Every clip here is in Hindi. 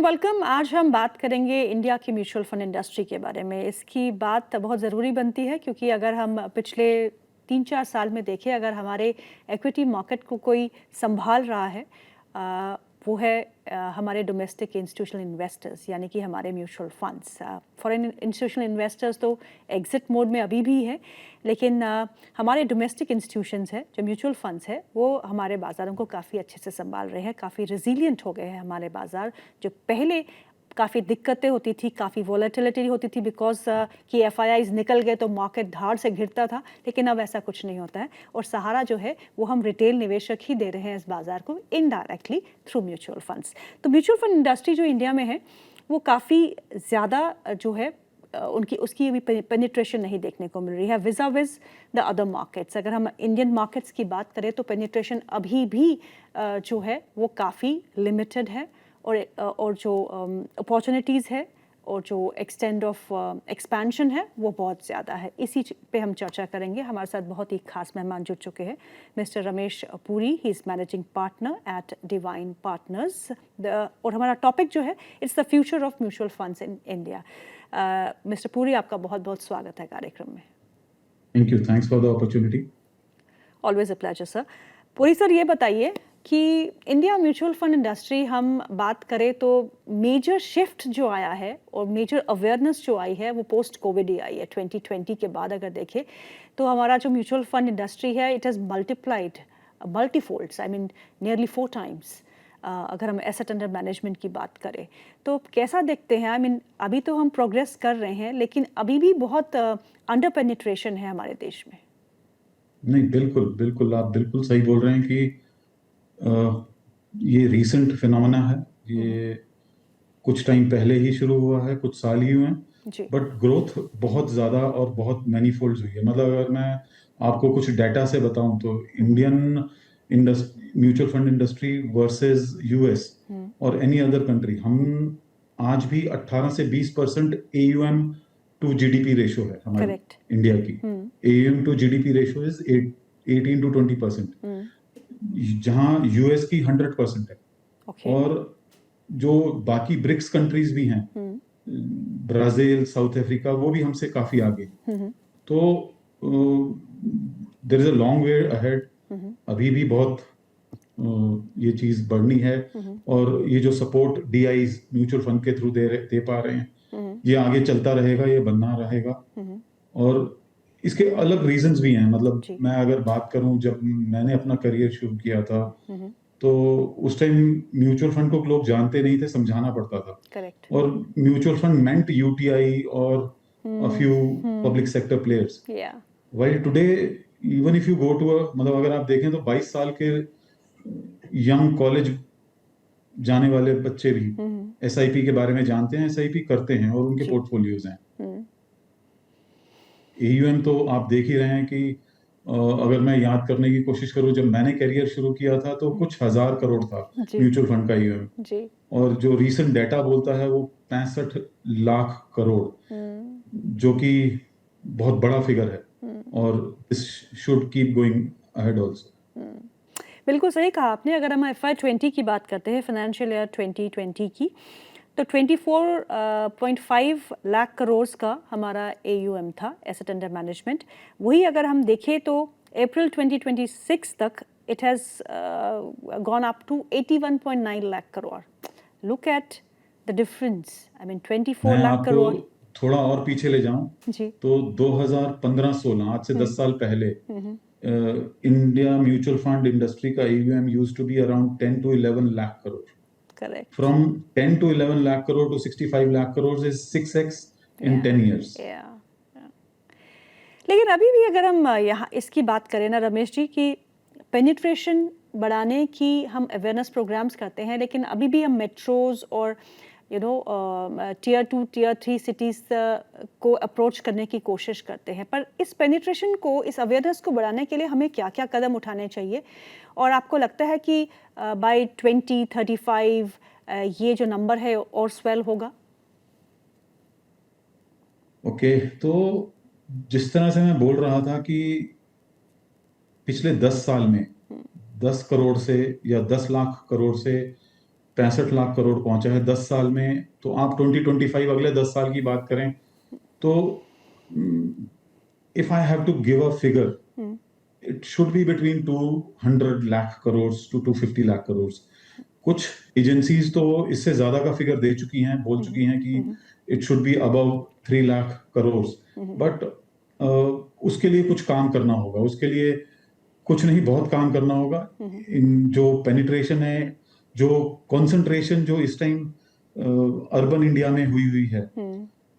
वेलकम। आज हम बात करेंगे इंडिया की म्यूचुअल फंड इंडस्ट्री के बारे में। इसकी बात बहुत ज़रूरी बनती है क्योंकि अगर हम पिछले 3-4 साल में देखें, अगर हमारे इक्विटी मार्केट को कोई संभाल रहा है वो है हमारे डोमेस्टिक इंस्टीट्यूशनल इन्वेस्टर्स, यानी कि हमारे mutual funds. Foreign institutional investors तो एग्जिट मोड में अभी भी है, लेकिन हमारे डोमेस्टिक इंस्टीट्यूशंस है, जो म्यूचुअल फंड्स है, वो हमारे बाज़ारों को काफ़ी अच्छे से संभाल रहे हैं। काफ़ी रेजिलियंट हो गए हैं हमारे बाज़ार। जो पहले काफ़ी दिक्कतें होती थी, काफ़ी वॉलेटिलिटी होती थी बिकॉज कि एफआईआईज निकल गए तो मार्केट धाड़ से गिरता था, लेकिन अब ऐसा कुछ नहीं होता है। और सहारा जो है वो हम रिटेल निवेशक ही दे रहे हैं इस बाज़ार को इनडायरेक्टली थ्रू म्यूचुअल फंड्स। तो म्यूचुअल फंड इंडस्ट्री जो इंडिया में है वो काफ़ी ज़्यादा जो है उसकी अभी पेनिट्रेशन नहीं देखने को मिल रही है विज़ा विज़ द अदर मार्केट्स। अगर हम इंडियन मार्केट्स की बात करें तो पेनिट्रेशन अभी भी जो है वो काफ़ी लिमिटेड है, और जो अपॉर्चुनिटीज़ है और जो एक्सटेंड ऑफ एक्सपेंशन है वो बहुत ज़्यादा है। इसी पे हम चर्चा करेंगे। हमारे साथ बहुत ही खास मेहमान जुड़ चुके हैं, mister Ramesh Puri. He is managing partner eight divine partners. और हमारा टॉपिक जो है it's the future of mutual funds in India. Mister Puri, आपका बहुत बहुत स्वागत है कार्यक्रम में। Thank you, thanks for the opportunity. Always a pleasure sir. Puri sir, ये बताइए कि इंडिया म्यूचुअल फंड इंडस्ट्री हम बात करें तो मेजर शिफ्ट जो आया है और मेजर अवेयरनेस जो आई है वो पोस्ट कोविड ही आई है। 2020 के बाद अगर देखें तो हमारा जो म्यूचुअल फंड इंडस्ट्री है it has multiplied multifolds, I mean nearly 4 times. अगर हम एसेट अंडर मैनेजमेंट की बात करें तो कैसा देखते हैं? आई मीन अभी तो हम प्रोग्रेस कर रहे हैं, लेकिन अभी भी बहुत अंडर पेनिट्रेशन है हमारे देश में। नहीं, बिल्कुल बिल्कुल, आप बिल्कुल सही बोल रहे हैं कि ये रीसेंट फिनोमेना है। ये कुछ टाइम पहले ही शुरू हुआ है, कुछ साल ही हुए हैं, बट ग्रोथ बहुत ज़्यादा और बहुत मैनीफोल्ड हुई है। मतलब अगर मैं आपको कुछ डाटा से बताऊं तो Indian mutual fund industry versus US और एनी अदर कंट्री, हम आज भी 18 से 20% एयूएम टू जीडीपी रेशो है हमारे इंडिया की। AUM to GDP ratio is 18 to 20%, जहां यूएस की 100% है। और जो बाकी ब्रिक्स कंट्रीज भी हैं, ब्राजील, साउथ अफ्रीका, वो भी हमसे काफी आगे। तो there is a long way ahead. अभी भी बहुत ये चीज बढ़नी है, और ये जो सपोर्ट डीआईज म्यूचुअल फंड के थ्रू दे पा रहे हैं, ये आगे चलता रहेगा, ये बनना रहेगा। और इसके अलग रीजंस भी हैं। मतलब मैं अगर बात करूं, जब मैंने अपना करियर शुरू किया था तो उस टाइम म्यूचुअल फंड को लोग जानते नहीं थे, समझाना पड़ता था। Correct. और म्यूचुअल फंड मेंट यूटीआई और a few public sector players. Yeah. While today, even if you go to मतलब अगर आप देखें तो 22 साल के यंग कॉलेज जाने वाले बच्चे भी एसआईपी के बारे में जानते हैं, एसआईपी करते हैं और उनके पोर्टफोलियोज हैं। एयूएम तो आप देख ही रहे हैं कि अगर मैं याद करने की कोशिश करूं, जब मैंने करियर शुरू किया था तो कुछ 1000 करोड़ था म्यूचुअल फंड का एयूएम, और जो रीसेंट डेटा बोलता है वो 65 लाख करोड़, जो कि बहुत बड़ा फिगर है। और this should keep going ahead also. बिल्कुल सही कहा आपने। अगर हम FY20 की बात करते हैं, फाइनेंशियल ईयर 2020 की, तो 24.5 लाख करोड़ का हमारा AUM था, एसेट अंडर मैनेजमेंट। वही अगर हम देखें तो अप्रैल 2026 तक it has gone up to 81.9 lakh crore. Look at the difference. I mean 24 lakh crore. थोड़ा और पीछे ले जाऊं तो 2015-16, आज से 10 साल पहले, इंडिया म्यूचुअल फंड इंडस्ट्री का AUM used to be around 10 to 11 lakh crore. Correct. From 10 to 11 lakh crore to 65 lakh crores is 6x in 10 years. लेकिन अभी भी अगर हम यहाँ इसकी बात करें ना रमेश जी, कि पेनिट्रेशन बढ़ाने की हम अवेयरनेस प्रोग्राम्स करते हैं, लेकिन अभी भी हम मेट्रोज और टियर 2 टियर 3 सिटीज़ को अप्रोच करने की कोशिश करते हैं। पर इस पेनिट्रेशन को, इस अवेयरनेस को बढ़ाने के लिए हमें क्या क्या कदम उठाने चाहिए? और आपको लगता है कि बाय 2035 ये जो नंबर है और स्वेल होगा? ओके, तो जिस तरह से मैं बोल रहा था कि पिछले 10 साल में 10 करोड़ से या 10 लाख करोड़ से 65 लाख करोड़ पहुंचा है 10 साल में। तो आप 2025 अगले 10 साल की बात करें तो if I have to give a figure, it should be between 200 lakh crore to 250 lakh crore. कुछ एजेंसीज तो इससे ज्यादा का फिगर दे चुकी हैं, बोल चुकी हैं कि it should be above 3 lakh crore. But उसके लिए कुछ काम करना होगा, उसके लिए कुछ नहीं बहुत काम करना होगा। इन जो पेनिट्रेशन है, जो कंसंट्रेशन जो इस टाइम अर्बन इंडिया में हुई है,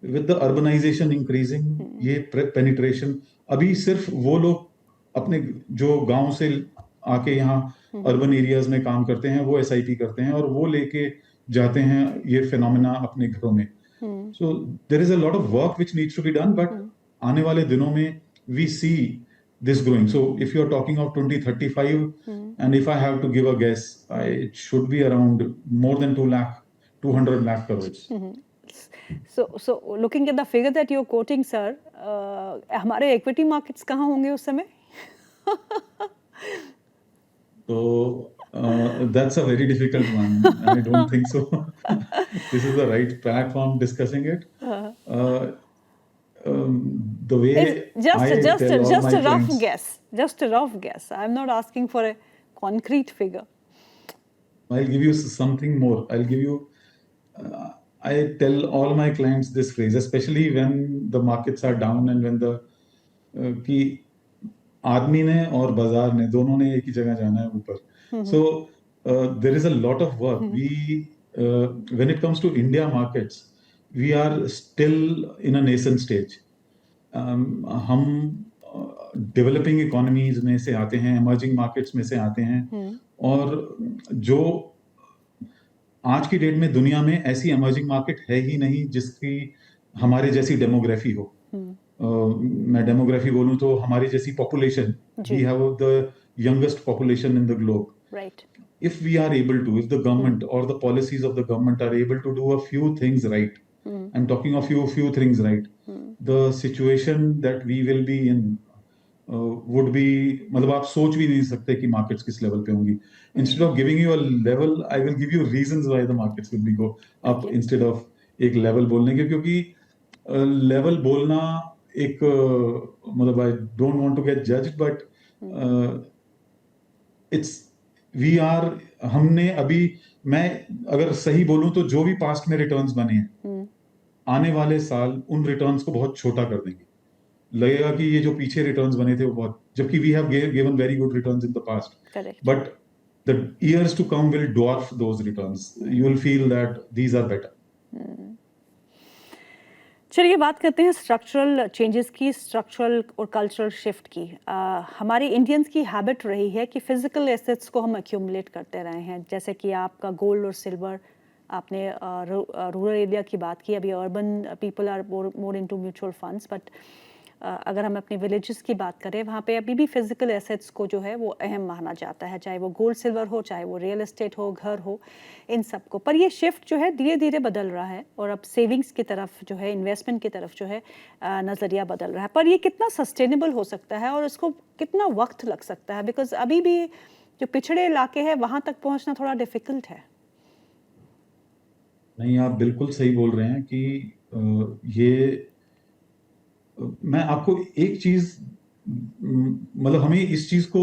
विद द अर्बनाइजेशन इंक्रीजिंग, ये पेनिट्रेशन अभी सिर्फ वो लोग अपने जो गांव से आके यहाँ अर्बन एरियाज में काम करते हैं वो एसआईपी करते हैं और वो लेके जाते हैं ये फिनोमेना अपने घरों में। So there is a lot of work which needs to be done, but आने वाले दिनों में we see this growing. So if you're talking of 2035, and if I have to give a guess, it should be around more than 200 lakh crores. So looking at the figure that you're quoting, sir, हमारे equity markets कहाँ होंगे उस समय? So that's a very difficult one. I don't think so. This is the right platform discussing it. The way just a rough guess. Just a rough guess. I'm not asking for a concrete figure. I'll give you something more. I'll give you. I tell all my clients this phrase, especially when the markets are down and when the कि आदमी ने और बाजार ने दोनों ने एक ही जगह जाना है ऊपर. So there is a lot of work. When it comes to India markets, we are still in a nascent stage. हम डेवलपिंग इकोनॉमीज में से आते हैं, इमर्जिंग मार्केट्स में से आते हैं, और जो आज की डेट में दुनिया में ऐसी इमर्जिंग मार्केट है ही नहीं जिसकी हमारे जैसी डेमोग्राफी हो। मैं डेमोग्राफी बोलूं तो हमारी जैसी population, we have the youngest population in the globe. Right. If we are able to, if the government or the policies of the government are able to do a few things right, I'm talking of few things right, the situation that we will be in would be, मतलब आप सोच भी नहीं सकते कि मार्केट्स किस लेवल पे होंगी। Instead of giving you a level, I will give you reasons why the markets will be go up instead of एक लेवल बोलने के, क्योंकि लेवल बोलना एक मतलब I don't want to get judged, but it's हमने अभी, मैं अगर सही बोलूं तो जो भी पास्ट में रिटर्न्स बने हैं, आने वाले साल उन रिटर्न्स को बहुत छोटा कर देंगे। लगेगा कि ये जो पीछे रिटर्न्स बने थे वो बहुत, जबकि we have given very good returns in the past, but the years to come will dwarf those returns. You will feel that these are better. चलिए बात करते हैं स्ट्रक्चरल चेंजेस की, स्ट्रक्चरल और कल्चरल शिफ्ट की। हमारे इंडियंस की हैबिट रही है कि फिजिकल एसेट्स को हम एक्यूमुलेट करते रहे हैं, जैसे कि आपका गोल्ड और सिल्वर, आपने रूरल एरिया की बात की, अभी urban people are more into mutual funds, but अगर हम अपने विलेजेस की बात करें वहाँ पे अभी भी फिजिकल एसेट्स को जो है वो अहम माना जाता है, चाहे वो गोल्ड सिल्वर हो, चाहे वो रियल एस्टेट हो, घर हो, इन सब को। पर ये शिफ्ट जो है धीरे धीरे बदल रहा है और अब सेविंग्स की तरफ जो है, इन्वेस्टमेंट की तरफ जो है नज़रिया बदल रहा है। पर ये कितना सस्टेनेबल हो सकता है और उसको कितना वक्त लग सकता है, बिकॉज अभी भी जो पिछड़े इलाके हैं वहाँ तक पहुँचना थोड़ा डिफिकल्ट है। नहीं, आप बिल्कुल सही बोल रहे हैं कि ये, मैं आपको एक चीज, मतलब हमें इस चीज को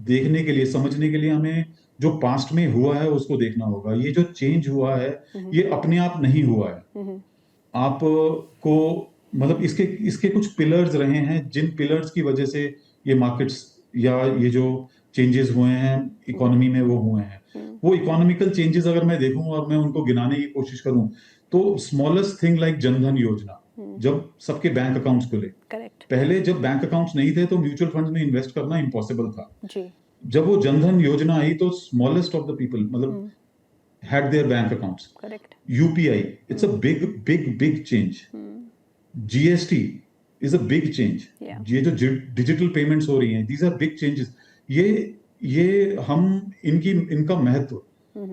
देखने के लिए, समझने के लिए हमें जो पास्ट में हुआ है उसको देखना होगा। ये जो चेंज हुआ है ये अपने आप नहीं हुआ है। आपको मतलब इसके कुछ पिलर्स रहे हैं, जिन पिलर्स की वजह से ये मार्केट्स या ये जो चेंजेस हुए हैं इकोनॉमी में वो हुए हैं। वो इकोनॉमिकल चेंजेस अगर मैं देखूं और मैं उनको गिनाने की कोशिश करूं तो स्मॉलेस्ट थिंग लाइक जनधन योजना, जब सबके बैंक अकाउंट्स खुले, पहले जब बैंक अकाउंट्स नहीं थे तो म्यूचुअल फंड्स में इन्वेस्ट करना इम्पॉसिबल था जी। जब वो जनधन योजना आई तो स्मॉलेस्ट ऑफ द पीपल मतलब had their bank accounts. Correct. UPI, it's a big change. GST is a big change. ये जो डिजिटल पेमेंट्स हो रही हैं, these are big changes. ये हम इनका महत्व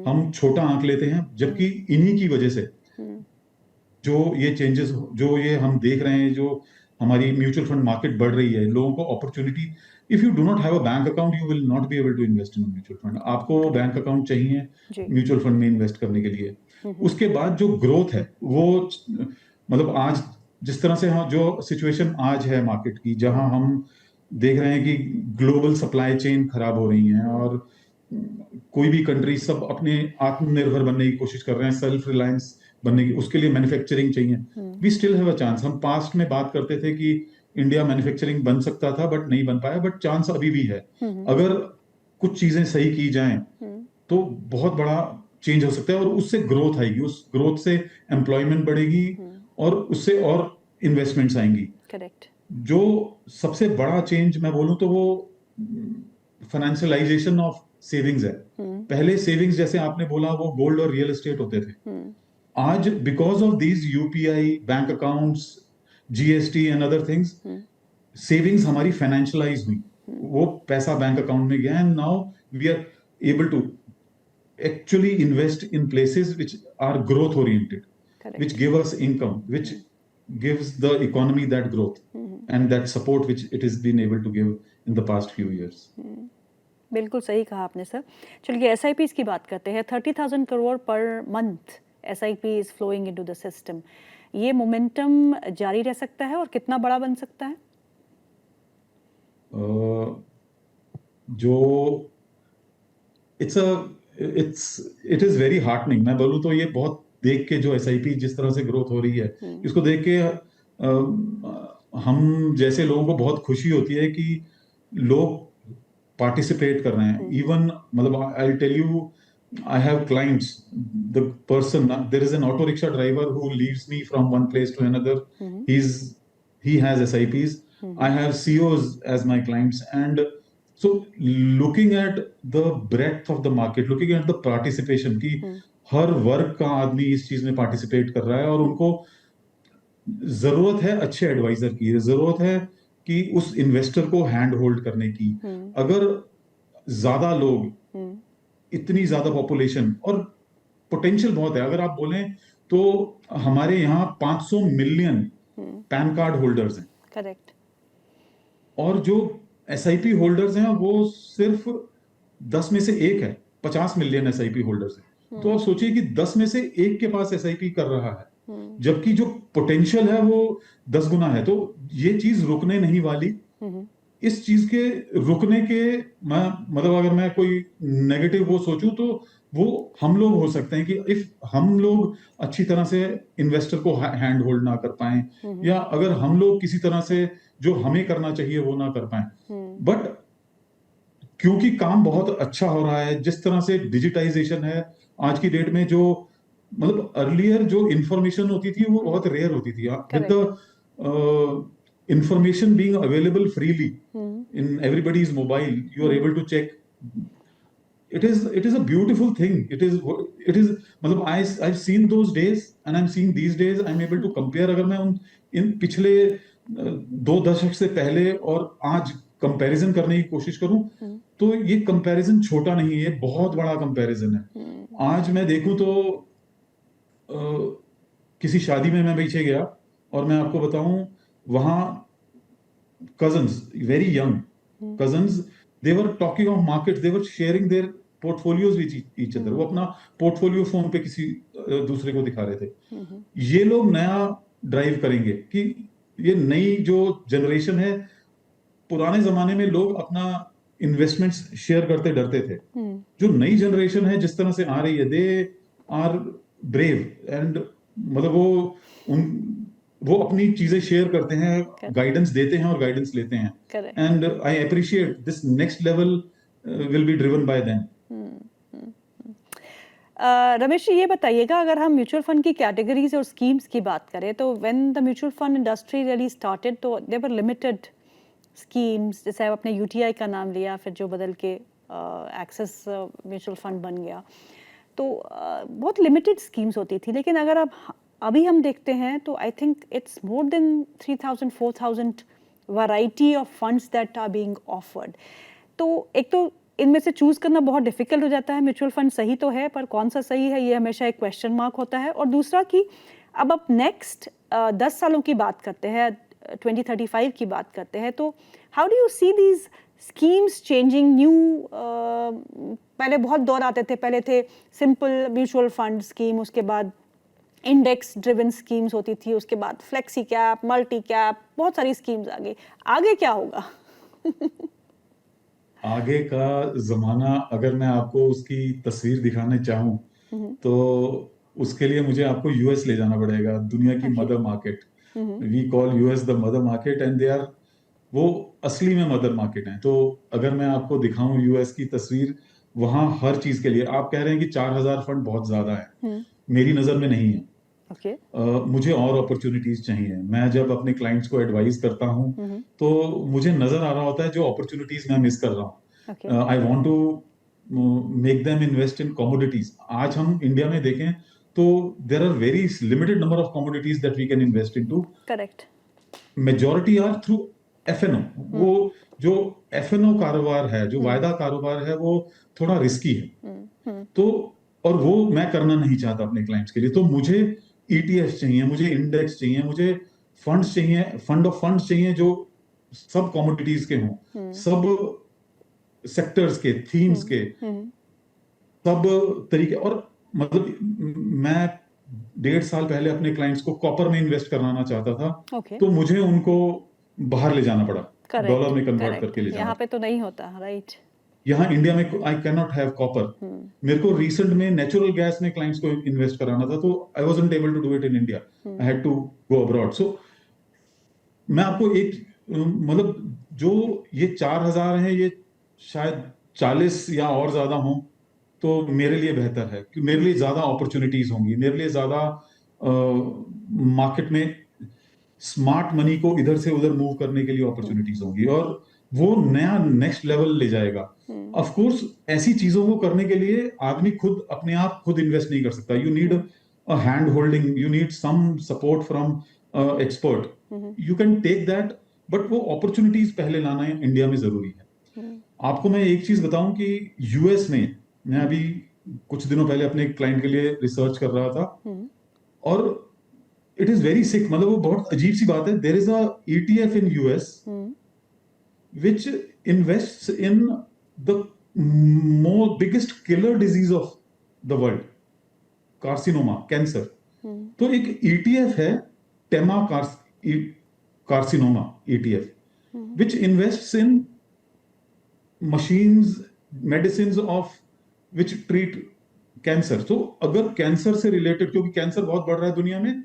हम छोटा आंक लेते हैं, जबकि इन्हीं की वजह से जो ये चेंजेस, जो ये हम देख रहे हैं, जो हमारी म्यूचुअल फंड मार्केट बढ़ रही है, लोगों को opportunity if you do not have a bank account you will not be able to invest in mutual fund. आपको बैंक अकाउंट चाहिए जी म्यूचुअल फंड में इन्वेस्ट करने के लिए। उसके बाद जो ग्रोथ है वो मतलब आज जिस तरह से हम जो सिचुएशन आज है मार्केट की, जहां हम देख रहे हैं कि ग्लोबल सप्लाई चेन खराब हो रही हैं और कोई भी कंट्री सब अपने आत्मनिर्भर बनने की कोशिश कर रहे हैं, सेल्फ रिलायंस बनने की, उसके लिए मैन्युफैक्चरिंग चाहिए। We still have a chance. हम पास्ट में बात करते थे कि इंडिया मैन्युफैक्चरिंग बन सकता था बट नहीं बन पाया, बट चांस अभी भी है। अगर कुछ चीजें सही की जाएं तो बहुत बड़ा चेंज हो सकता है और उससे ग्रोथ आएगी, उस ग्रोथ से एम्प्लॉयमेंट बढ़ेगी और उससे और इन्वेस्टमेंट्स आएंगी। करेक्ट। जो सबसे बड़ा चेंज मैं बोलूं तो वो फाइनेंशियलाइजेशन ऑफ सेविंग्स है। पहले सेविंग्स जैसे आपने बोला वो गोल्ड और रियल एस्टेट होते थे। आज because of these UPI, bank accounts, GST and other things, savings हमारी फाइनेंशियलाइज हुई। वो पैसा बैंक अकाउंट में गया and now we are able to actually invest in places which are growth oriented. Correct. Which give us income, which gives the economy that growth and that support which it has been able to give in the past few years. बिल्कुल सही कहा आपने सर। चलिए SIPs की बात करते हैं। 30,000 करोड़ पर month SIP is flowing into the system. ये मोमेंटम जारी रह सकता है और कितना बड़ा बन सकता है? जो इट इज वेरी हार्टनिंग। मैं बोलूं तो ये बहुत देख के जो SIP जिस तरह से ग्रोथ हो रही है, इसको देख के हम जैसे लोगों को बहुत खुशी होती है कि लोग पार्टिसिपेट कर रहे हैं। इवन मतलब I tell you, I have clients, the person, there is an auto rickshaw driver who leaves me from one place to another. He has SIPs. I have CEOs as my clients, and so looking at the breadth of the market, looking at the participation की हर वर्ग का आदमी इस चीज में पार्टिसिपेट कर रहा है और उनको जरूरत है अच्छे एडवाइजर की, जरूरत है कि उस इन्वेस्टर को हैंड होल्ड करने की। अगर ज्यादा लोग, इतनी ज्यादा पॉपुलेशन और पोटेंशियल बहुत है। अगर आप बोलें तो हमारे यहाँ 500 मिलियन पैन कार्ड होल्डर्स हैं। करेक्ट। और जो SIP होल्डर्स हैं वो सिर्फ 10 में से एक है। 50 मिलियन SIP होल्डर्स हैं। तो आप सोचिए कि 10 में से एक के पास SIP कर रहा है, जबकि जो पोटेंशियल है वो 10 गुना है। तो ये चीज रुकने नहीं वाली। इस चीज के रुकने के मतलब अगर मैं कोई नेगेटिव वो सोचूं तो वो हम लोग हो सकते हैं कि इफ हम लोग अच्छी तरह से इन्वेस्टर को हैंड होल्ड ना कर पाए, या अगर हम लोग किसी तरह से जो हमें करना चाहिए वो ना कर पाए। बट क्योंकि काम बहुत अच्छा हो रहा है, जिस तरह से डिजिटाइजेशन है आज की डेट में, जो मतलब अर्लियर जो इंफॉर्मेशन होती थी वो बहुत रेयर होती थी। With the information being available freely in everybody's mobile, you are able to check. It is a beautiful thing. It is मतलब I've seen those days and I'm seeing these days. I'm able to compare. अगर मैं इन पिछले 2 दशक से पहले और आज कंपैरिजन करने की कोशिश करूं तो ये कंपैरिजन छोटा नहीं है, बहुत बड़ा कंपैरिजन है। आज मैं देखूं तो किसी शादी में मैं पीछे गया और मैं आपको बताऊं, वहां cousins, very young cousins, they were talking of markets, they were sharing their portfolios with each other. वो अपना पोर्टफोलियो फोन पे किसी दूसरे को दिखा रहे थे। ये लोग नया ड्राइव करेंगे कि ये नई जो जनरेशन है, पुराने जमाने में लोग अपना इन्वेस्टमेंट्स शेयर करते डरते थे। जो नई जनरेशन है जिस तरह से आ रही है, दे आर ब्रेव एंड मतलब वो अपनी चीजें शेयर करते हैं, गाइडेंस देते हैं और गाइडेंस लेते हैं। And I appreciate this next level will be driven by them. Ramesh ji, ये बताइएगा, अगर हम म्यूचुअल फंड की कैटेगरीज और स्कीम्स की बात करें तो when the mutual fund industry really started तो देयर वर लिमिटेड स्कीम्स। जैसे आपने UTI का नाम लिया, फिर जो बदल के एक्सेस म्यूचुअल फंड बन गया, तो बहुत लिमिटेड स्कीम्स होती थी। लेकिन अगर आप अभी हम देखते हैं तो I think it's more than 3,000-4,000 variety of funds that are being offered. तो एक तो इनमें से चूज करना बहुत डिफिकल्ट हो जाता है। म्यूचुअल फंड सही तो है, पर कौन सा सही है ये हमेशा एक क्वेश्चन मार्क होता है। और दूसरा कि अब आप नेक्स्ट 10 सालों की बात करते हैं, 2035 की बात करते हैं, तो how do you see these schemes changing new, पहले बहुत दौर आते थे, पहले थे सिंपल म्यूचुअल फंड स्कीम, उसके बाद इंडेक्स ड्रिवन स्कीम्स होती थी, उसके बाद फ्लेक्सी कैप, मल्टी कैप, बहुत सारी स्कीम्स आ गई। आगे क्या होगा? आगे का जमाना अगर मैं आपको उसकी तस्वीर दिखाने चाहूँ तो उसके लिए मुझे आपको यूएस ले जाना पड़ेगा, दुनिया की Okay. Mother market. We call US the mother market and they are, वो असली में मदर मार्केट है। तो अगर मैं आपको दिखाऊं यूएस की तस्वीर, वहां हर चीज के लिए आप कह रहे हैं कि 4,000 फंड बहुत ज्यादा है, मेरी नजर में नहीं है। Okay. मुझे और अपॉर्चुनिटीज चाहिए। मैं जब अपने क्लाइंट्स को एडवाइस करता हूँ तो मुझे नजर आ रहा होता है जो अपॉर्चुनिटीज मैं मिस कर रहा Okay. हूँ। I want to make them invest in commodities. आज हम इंडिया में देखें तो there are very limited number of commodities that we can invest into. Correct. Majority are through FNO. वो जो एफएनओ कारोबार है, जो वायदा कारोबार है, वो थोड़ा रिस्की है। तो और वो मैं करना नहीं चाहता अपने क्लाइंट्स के लिए। तो मुझे ईटीएफ चाहिए, मुझे इंडेक्स चाहिए, मुझे फंड्स चाहिए, फंड ऑफ फंड्स चाहिए जो सब कमोडिटीज के हों, सब सेक्टर्स के, थीम्स के, सब तरीके। और मतलब मैं 1.5 साल पहले अपने क्लाइंट्स को कॉपर में इन्वेस्ट कराना चाहता था। Okay. तो मुझे उनको बाहर ले जाना पड़ा, करेक्ट, डॉलर में कन्वर्ट करेक्ट। करके ले जाना यहाँ पे पड़ा। तो नहीं होता, राइट। यहाँ इंडिया में I can not have copper. मेरे को रिसेंट में नेचुरल गैस में क्लाइंट्स को इन्वेस्ट कराना था, तो I wasn't able to do it in India, I had to go abroad. So मैं आपको एक मतलब जो ये 4,000 है, ये शायद 40 या और ज्यादा हो तो मेरे लिए बेहतर है, कि मेरे लिए ज्यादा अपॉर्चुनिटीज होंगी, मेरे लिए ज्यादा मार्केट में स्मार्ट मनी को इधर से उधर मूव करने के लिए अपॉर्चुनिटीज होंगी, और वो नया नेक्स्ट लेवल ले जाएगा। ऑफ कोर्स ऐसी चीजों को करने के लिए आदमी खुद अपने आप खुद इन्वेस्ट नहीं कर सकता। You need a hand holding, you need some support from expert. You can take that, but वो अपॉर्चुनिटीज पहले लाना है इंडिया में जरूरी है। आपको मैं एक चीज बताऊं कि यूएस में मैं अभी कुछ दिनों पहले अपने क्लाइंट के लिए रिसर्च कर रहा था, और इट इज वेरी सिक। मतलब वो बहुत अजीब सी बात है। There is a ETF in US which invests in the biggest killer disease of the world, carcinoma, cancer. तो एक ईटीएफ है Tema carcinoma ETF, which invests in machines, medicines of which treat cancer. तो अगर कैंसर से रिलेटेड, क्योंकि कैंसर बहुत बढ़ रहा है दुनिया में,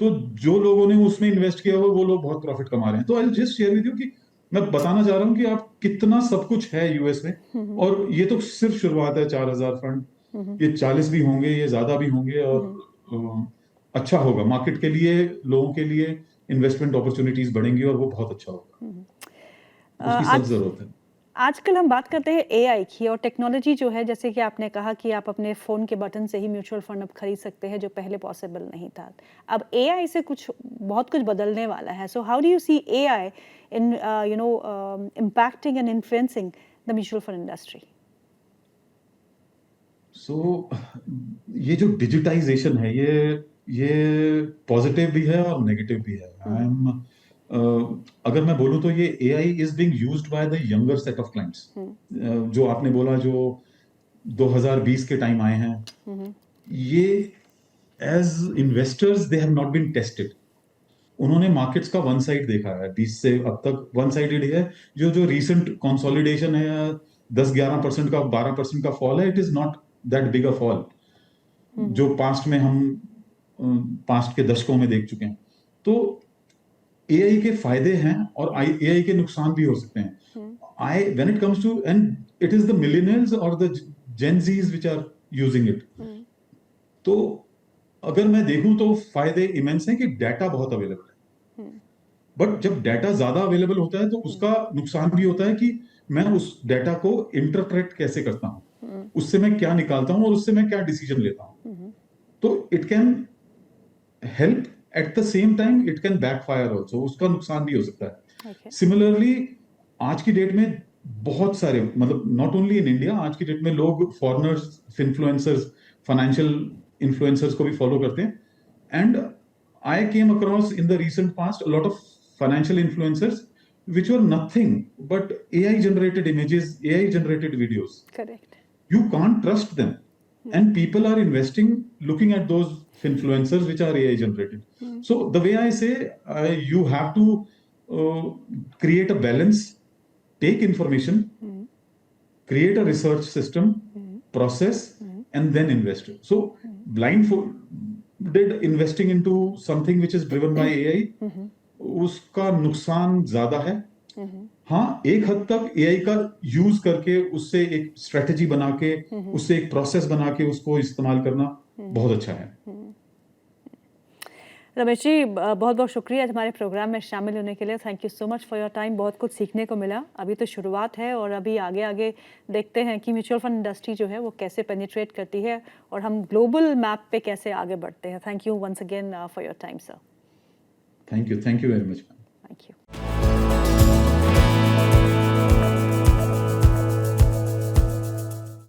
तो जो लोगों ने उसमें इन्वेस्ट किया हुआ वो लोग बहुत प्रॉफिट कमा रहे हैं। तो I just share with you कि मैं बताना चाह रहा हूं कि आप कितना सब कुछ है यूएस में, और ये तो सिर्फ शुरुआत है। 4,000 फंड, ये 40 भी होंगे, ये ज्यादा भी होंगे, और अच्छा होगा मार्केट के लिए, लोगों के लिए इन्वेस्टमेंट अपॉर्चुनिटीज बढ़ेंगी, और वो बहुत अच्छा होगा। उसकी सख्त जरूरत है। आजकल हम बात करते हैं एआई की, और टेक्नोलॉजी जो है, जैसे कि आपने कहा कि आप अपने फ़ोन के बटन से ही म्यूचुअल फंड अब खरीद सकते हैं, जो पहले पॉसिबल नहीं था। अब एआई से बहुत कुछ बदलने वाला है। So how do you see AI in impacting and influencing the mutual fund industry? So ये जो डिजिटाइजेशन है, ये पॉजिटिव भी है और नेगेटिव भी है। आई एम अगर मैं बोलूं तो ये AI is being used by the younger set of clients. जो आपने बोला, जो 2020 के टाइम आए हैं, ये as investors they have not been tested. उन्होंने मार्केट्स का वन साइड देखा है 20 से अब तक, वन साइडेड है। जो रिसेंट कंसोलिडेशन है, 10-11% का, 12% का फॉल है, it is not that big a fall जो पास्ट में हम पास्ट के दशकों में देख चुके हैं। तो एआई के फायदे हैं और एआई के नुकसान भी हो सकते हैं। When it comes to, and it is the millennials और the gen Zs which are using it. तो अगर मैं देखूं तो फायदे इमेंस हैं कि डाटा बहुत अवेलेबल है, बट जब डाटा ज्यादा अवेलेबल होता है तो उसका नुकसान भी होता है कि मैं उस डाटा को इंटरप्रेट कैसे करता हूं, उससे मैं क्या निकालता हूं और उससे मैं क्या डिसीजन लेता हूं। तो it can help, at the same time it can backfire also, उसका नुकसान भी हो सकता है। सिमिलरली आज की डेट में बहुत सारे, मतलब नॉट ओनली इन इंडिया, आज की डेट में लोग फॉरेनर्स, इन्फ्लुएंसर्स, फाइनेंशियल इन्फ्लुएंसर्स को भी फॉलो करते हैं। And I came across in the recent past a lot of financial influencers which were nothing but AI generated images, AI generated videos. Correct. You can't trust them. And people are investing looking at those influencers which are AI generated. So the way I say, you have to create a balance, take information, create a research system, process, and then invest. So blindfolded investing into something which is driven by AI, उसका नुकसान ज्यादा है. हाँ, एक हद तक एआई का यूज करके उससे एक स्ट्रेटेजी बना के उससे एक प्रोसेस बना के उसको इस्तेमाल करना बहुत अच्छा है. रमेश जी, बहुत बहुत शुक्रिया आज हमारे प्रोग्राम में शामिल होने के लिए. Thank you so much for your time. बहुत कुछ सीखने को मिला. अभी तो शुरुआत है और अभी आगे आगे देखते हैं कि म्यूचुअल फंड इंडस्ट्री जो है वो कैसे पेनिट्रेट करती है और हम ग्लोबल मैप पे कैसे आगे बढ़ते हैं. Thank you once again for your time sir. Thank you very much. Thank you.